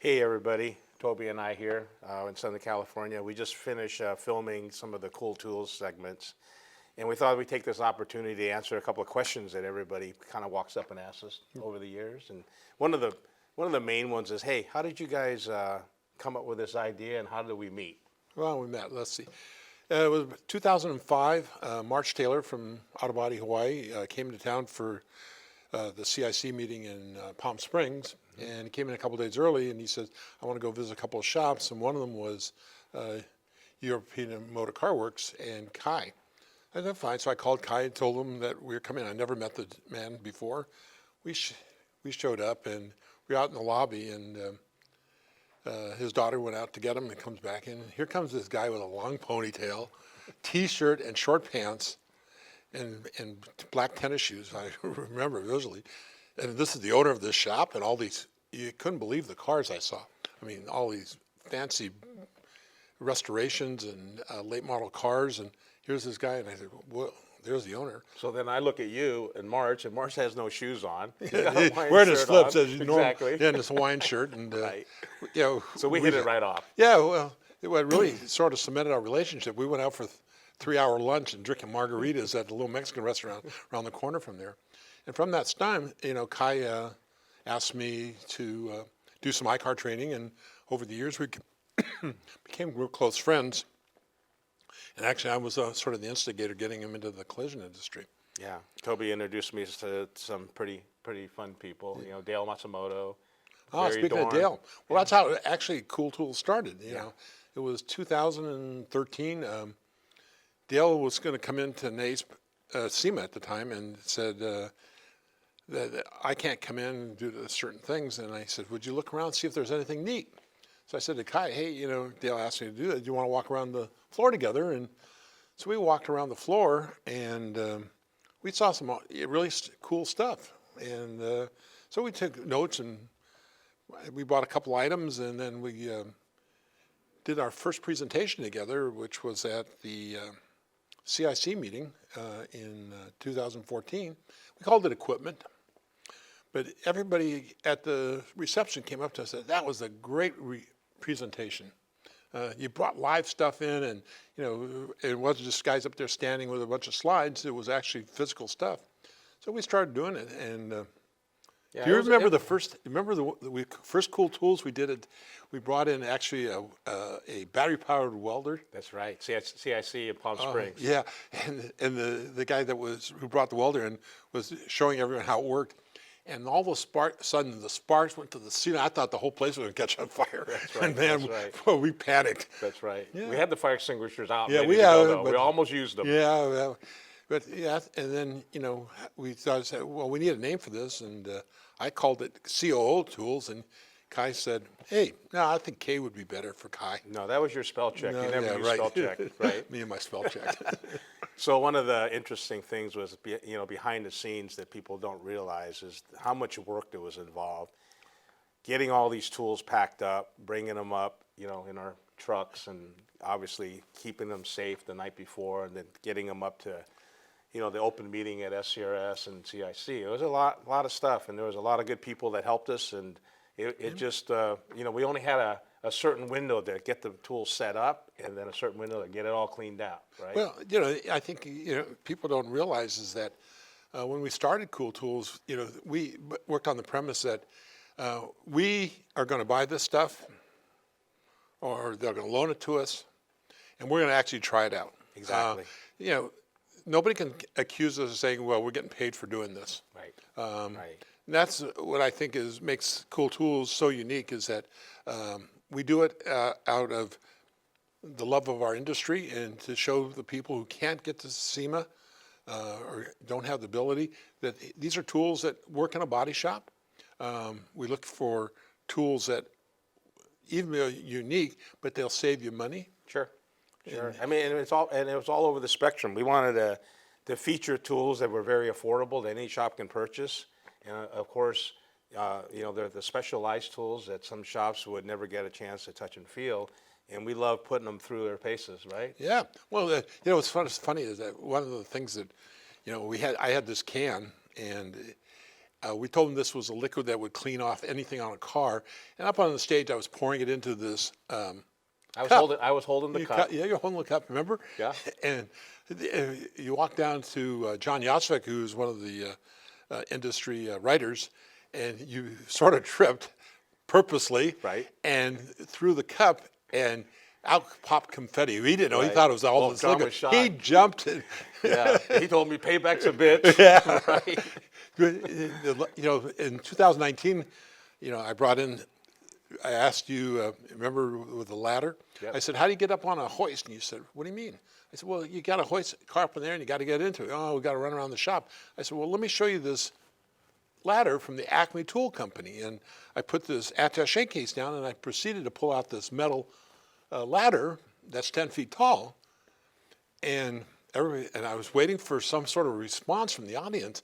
Hey everybody, Toby and I here in Southern California. We just finished filming some of the Kool Tools segments, and we thought we'd take this opportunity to answer a couple of questions that everybody kind of walks up and asks us over the years. And one of the main ones is, hey, how did you guys come up with this idea, and how did we meet? Well, we met, let's see. It was 2005. March Taylor from Autobody, Hawaii came to town for the CIC meeting in Palm Springs, and he came in a couple days early, and he said, I want to go visit a couple of shops, and one of them was European Motor Car Works and Kai. I said, fine, so I called Kai and told him that we were coming. I never met the man before. We showed up, and we were out in the lobby, and his daughter went out to get him and comes back in. And here comes this guy with a long ponytail, t-shirt and short pants, and black tennis shoes. I remember visually. And this is the owner of this shop, and all these, you couldn't believe the cars I saw. I mean, all these fancy restorations and late model cars, and here's this guy, and I said, well, there's the owner. So then I look at you and March has no shoes on. Wearing his flips, as you know. Exactly. Yeah, and his Hawaiian shirt. And, right. You know, so we hit it right off. Yeah, well, it really sort of cemented our relationship. We went out for 3-hour lunch and drinking margaritas at the little Mexican restaurant around the corner from there. And from that time, you know, Kai asked me to do some iCar training, and over the years we became real close friends. And actually, I was sort of the instigator getting him into the collision industry. Yeah, Toby introduced me to some pretty fun people. You know, Dale Matsumoto. Oh, speaking of Dale, well, that's how actually Kool Tools started. You know, it was 2013. Dale was going to come into SEMA at the time and said that I can't come in due to certain things. And I said, would you look around and see if there's anything neat? So I said to Kai, hey, you know, Dale asked me to do that. Do you want to walk around the floor together? And so we walked around the floor, and we saw some really cool stuff. And so we took notes, and we bought a couple items, and then we did our first presentation together, which was at the CIC meeting in 2014. We called it equipment. But everybody at the reception came up to us and said, that was a great presentation. You brought live stuff in, and you know, it wasn't just guys up there standing with a bunch of slides. It was actually physical stuff. So we started doing it. And do you remember the first? Remember the first Kool Tools we did it? We brought in actually a battery-powered welder. That's right. CIC in Palm Springs. Yeah, and the guy who brought the welder in was showing everyone how it worked. And all sudden the sparks went to the ceiling. I thought the whole place was going to catch on fire. That's right. And man, well, we panicked. That's right. Yeah. We had the fire extinguishers out. Yeah, we almost used them. Yeah, well, but yeah, and then you know we thought, well, we need a name for this, and I called it COO Tools, and Kai said, hey, no, I think K would be better for Kai. No, that was your spell check. No, you never used spell check, right? Me and my spell check. So one of the interesting things was, you know, behind the scenes that people don't realize is how much work there was involved. Getting all these tools packed up, bringing them up, you know, in our trucks, and obviously keeping them safe the night before, and then getting them up to, you know, the open meeting at SCRS and CIC. It was a lot of stuff, and there was a lot of good people that helped us, and it just, you know, we only had a certain window to get the tools set up, and then a certain window to get it all cleaned out, right? Well, you know, I think, you know, people don't realize is that when we started Kool Tools, you know, we worked on the premise that we are going to buy this stuff, or they're going to loan it to us, and we're going to actually try it out. Exactly. You know, nobody can accuse us of saying, well, we're getting paid for doing this. Right. Right. And that's what I think makes Kool Tools so unique, is that we do it out of the love of our industry, and to show the people who can't get to SEMA or don't have the ability that these are tools that work in a body shop. We look for tools that even are unique, but they'll save you money. Sure. Sure. I mean, and it was all over the spectrum. We wanted to feature tools that were very affordable that any shop can purchase. And of course, you know, they're the specialized tools that some shops would never get a chance to touch and feel, and we love putting them through their paces, right? Yeah. Well, you know, what's funny is that one of the things that, you know, I had this can, and we told them this was a liquid that would clean off anything on a car. And up on the stage, I was pouring it into this I was holding the cup. Yeah, you're holding the cup, remember? Yeah. And you walk down to John Yosvik, who's one of the industry writers, and you sort of tripped purposely. Right. And threw the cup, and out popped confetti. He didn't know. He Right. thought it was all Oh, this John liquid. was shocked. He jumped. And Yeah. He told me payback's a bitch. Yeah. Right. You know, in 2019, you know, I asked you, remember with the ladder? Yep. I said, how do you get up on a hoist? And you said, what do you mean? I said, well, you got to hoist a car up in there and you got to get into it. Oh, we got to run around the shop. I said, well, let me show you this ladder from the Acme Tool Company. And I put this attaché case down and I proceeded to pull out this metal ladder that's 10 feet tall. And I was waiting for some sort of response from the audience.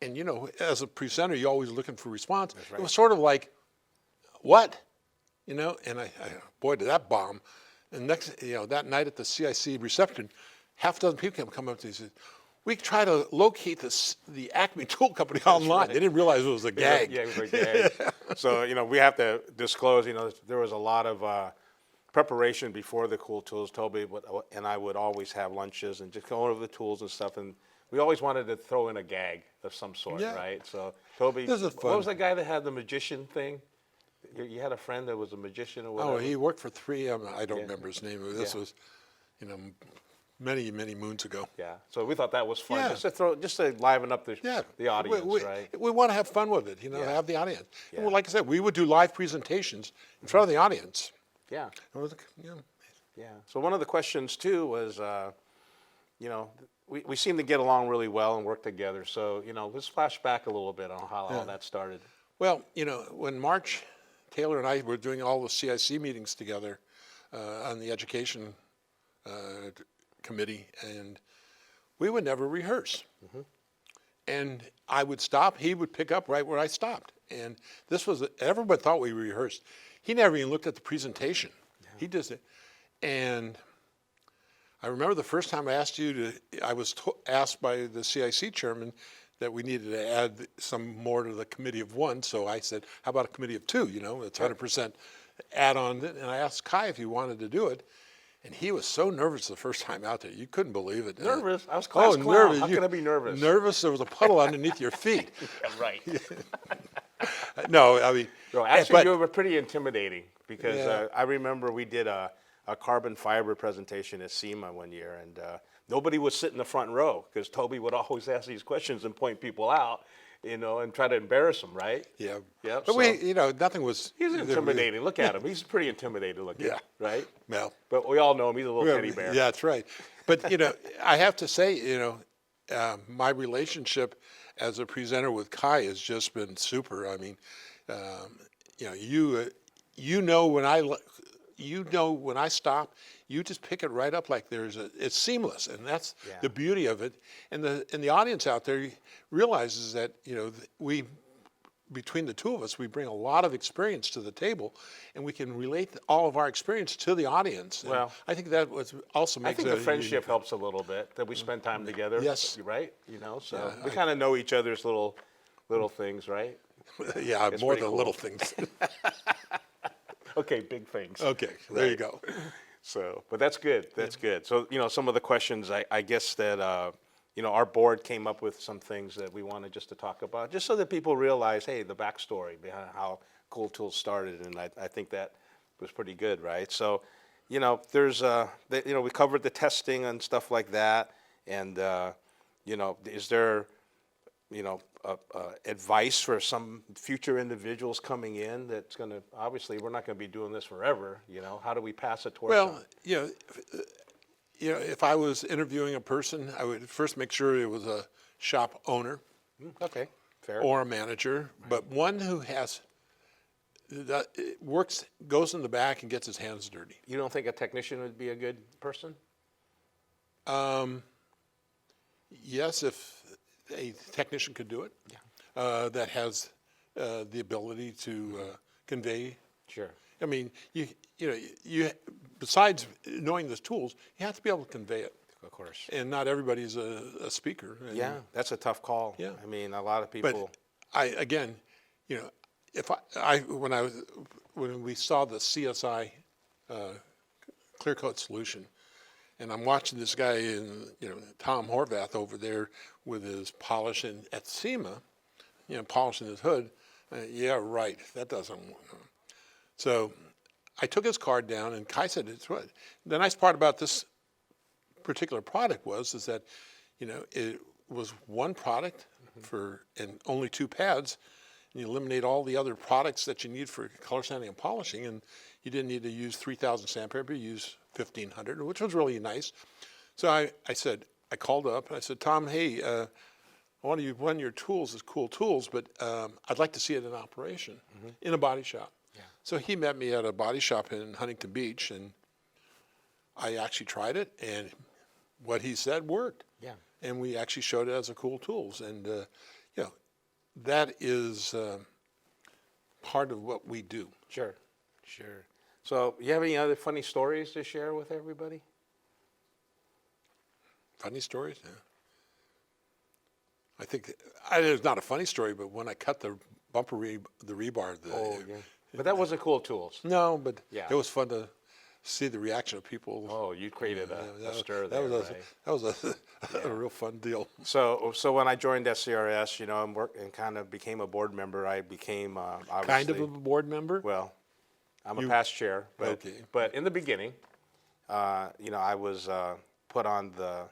And, you know, as a presenter, you're always looking for response. That's right. It was sort of like, what? You know, and I boy, did that bomb. And that night at the CIC reception, half a dozen people come up to me and said, we try to locate the Acme Tool Company online. right. They didn't realize it was a gag. Yeah, it was a gag. So, you know, we have to disclose, you know, there was a lot of preparation before the Kool Tools. Toby and I would always have lunches and just go over the tools and stuff. And we always wanted to throw in a gag of some sort, Yeah. right? So, Toby, This is what fun. was the guy that had the magician thing? You had a friend that was a magician or whatever? Oh, he worked for 3M. I don't Yeah. remember his name. This Yeah. was, you know, many, many moons ago. Yeah. So we thought that was fun, Yeah. just to liven up the audience, we, right? We want to have fun with it, you know, Yeah. have the audience. And Yeah. like I said, we would do live presentations in front of the audience. Yeah. It was, you know, Yeah. So one of the questions too was, you know, we seem to get along really well and work together. So, you know, let's flash back a little bit on how all that started. well, you know, when March Taylor and I were doing all the CIC meetings together on the Education Committee, and we would never rehearse. And I would stop, he would pick up right where I stopped. And everyone thought we rehearsed. He never even looked at the presentation. He just, and I remember the first time I asked you I was asked by the CIC chairman that we needed to add some more to the committee of one. So I said, how about a committee of two? You know, it's 100% add on. And I asked Kai if he wanted to do it. And he was so nervous the first time out there. You couldn't believe it. Nervous? I was class clown. nervous. How can I be nervous? Nervous. There was a puddle underneath your feet. Yeah, right. No, I mean. No, actually, but- you were pretty intimidating because Yeah. I remember we did a carbon fiber presentation at SEMA one year, and nobody would sit in the front row because Toby would always ask these questions and point people out, you know, and try to embarrass them, right? Yeah. Yep, But so- we, you know, nothing was. He's intimidating. Look at him. He's pretty intimidating looking, Yeah. right? Well. But we all know him. He's a little teddy bear. Yeah, that's right. But, you know, I have to say, you know, my relationship as a presenter with Kai has just been super. I mean, you know, you know when I stop, you just pick it right up like it's seamless, and that's Yeah. the beauty of it. And the audience out there realizes that, you know, between the two of us, we bring a lot of experience to the table, and we can relate all of our experience to the audience. And Well, I think that also I makes think it the a friendship unique- helps a little bit that we spend time together. Yes. Right? You know, so Yeah, we kind of know each other's little things, right? Yeah, It's more pretty than cool. little things. Okay, big things. Okay, there you go. So, but that's good. That's good. So, you know, some of the questions, I guess that, you know, our board came up with some things that we wanted just to talk about, just so that people realize, hey, the backstory behind how Kool Tools started, and I think that was pretty good, right? So, you know, there's, you know, we covered the testing and stuff like that, and, you know, is there, you know, advice for some future individuals coming in that's going to, obviously, we're not going to be doing this forever, you know, how do we pass a torch on? Well, you know, if I was interviewing a person, I would first make sure it was a shop owner Okay, fair. or a manager, but one who goes in the back and gets his hands dirty. You don't think a technician would be a good person? Yes, if a technician could do it, that has the ability to convey. Sure. I mean, you know, besides knowing the tools, you have to be able to convey it. Of course. And not everybody's a speaker. And- Yeah, that's a tough call. Yeah. I mean, a lot of But people. again, you know, if when we saw the CSI clear coat solution, and I'm watching this guy in, Tom Horvath over there with his polish at SEMA, polishing his hood. Yeah, right. That doesn't. So I took his card down, and Kai said, "It's what." The nice part about this particular product is that, it was one product and only 2 pads. And you eliminate all the other products that you need for color sanding and polishing, and you didn't need to use 3,000 sandpaper. You used 1,500, which was really nice. So I called up and I said, "Tom, hey, I want to use one of your tools is Kool Tools, but I'd like to see it in operation in a body shop." Yeah. So he met me at a body shop in Huntington Beach, and I actually tried it, and what he said worked. Yeah. And we actually showed it as a Kool Tools, and that is part of what we do. Sure. So, you have any other funny stories to share with everybody? Funny stories? Yeah. I think it's not a funny story, but when I cut the bumper the rebar. But that wasn't Kool Tools. No, but it was fun to see the reaction of people. Oh, you created a stir there. That was a real fun deal. So when I joined SCRS, and kind of became a board member, I became obviously kind of a board member. Well, I'm a past chair, but in the beginning, I was put on the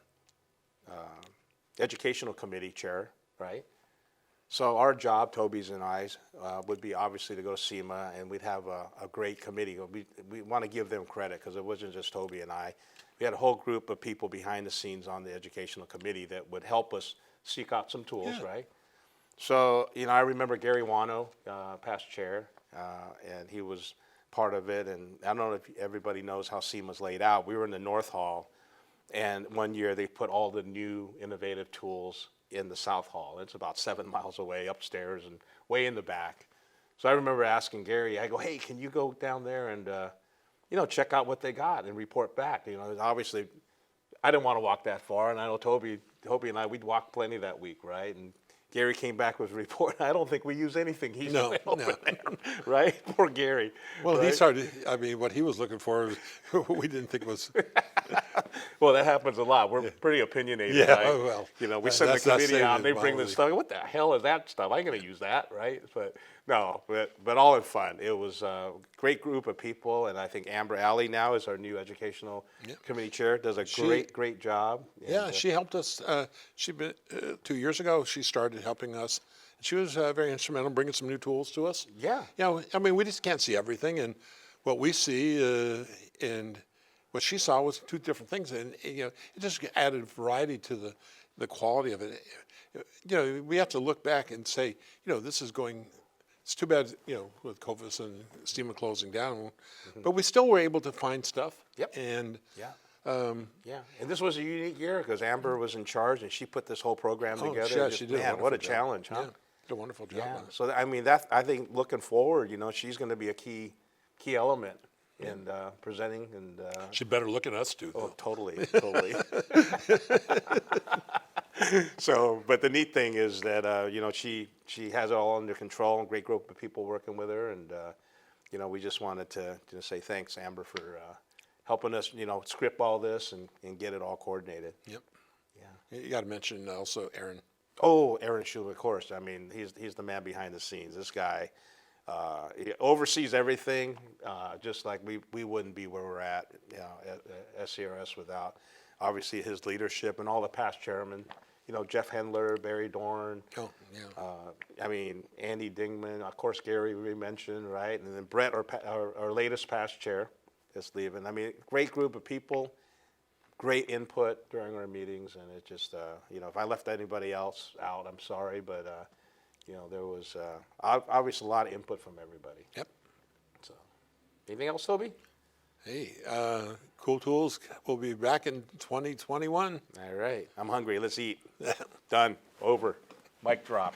Educational Committee chair, right? So our job, Toby's and I's, would be obviously to go to SEMA, and we'd have a great committee. We want to give them credit because it wasn't just Toby and I. We had a whole group of people behind the scenes on the Educational Committee that would help us seek out some tools, right? So, I remember Gary Wano, past chair, and he was part of it. And I don't know if everybody knows how SEMA's laid out. We were in the North Hall, and one year they put all the new innovative tools in the South Hall. It's about 7 miles away upstairs and way in the back. So I remember asking Gary, I go, "Hey, can you go down there and, check out what they got and report back?" Obviously, I didn't want to walk that far, and I know Toby and I, we'd walk plenty that week, right? And Gary came back with a report. I don't think we use anything he's doing over there, right? Poor Gary. Well, right? He started, what he was looking for, we didn't think was... Well, that happens a lot. We're pretty opinionated, yeah, right? Well, we send the committee out, and they bring this stuff. What the hell is that stuff? I ain't going to use that, right? But no, but all in fun. It was a great group of people, and I think Amber Alley now is our new Educational Committee chair. Does a great job. Yeah, she helped us. 2 years ago, she started helping us. She was very instrumental in bringing some new tools to us. Yeah. We just can't see everything, and what we see and what she saw was 2 different things, and it just added variety to the quality of it. We have to look back and say, this is going. It's too bad, with COVID and SEMA closing down, but we still were able to find stuff. Yep. And and this was a unique year because Amber was in charge and she put this whole program together. Yeah, she did. Man, what a challenge, huh? Yeah, did a wonderful job. Yeah. So I think looking forward, she's going to be a key element in presenting and. She better look at us too. Oh, totally. So, but the neat thing is that she has it all under control, and great group of people working with her, and we just wanted to say thanks, Amber, for helping us, script all this and get it all coordinated. Yep. Yeah. You got to mention also Aaron. Oh, Aaron Schuler, of course. I mean, he's the man behind the scenes. This guy he oversees everything, just like we wouldn't be where we're at, at SCRS without obviously his leadership and all the past chairmen. Jeff Hendler, Barry Dorn. Oh, yeah. Andy Dingman, of course, Gary we mentioned, right? And then Brett, our latest past chair, is leaving. Great group of people, great input during our meetings, and it just, if I left anybody else out, I'm sorry, but, there was obviously a lot of input from everybody. Yep. So, anything else, Toby? Hey, Kool Tools will be back in 2021. All right. I'm hungry. Let's eat. Done. Over. Mic drop.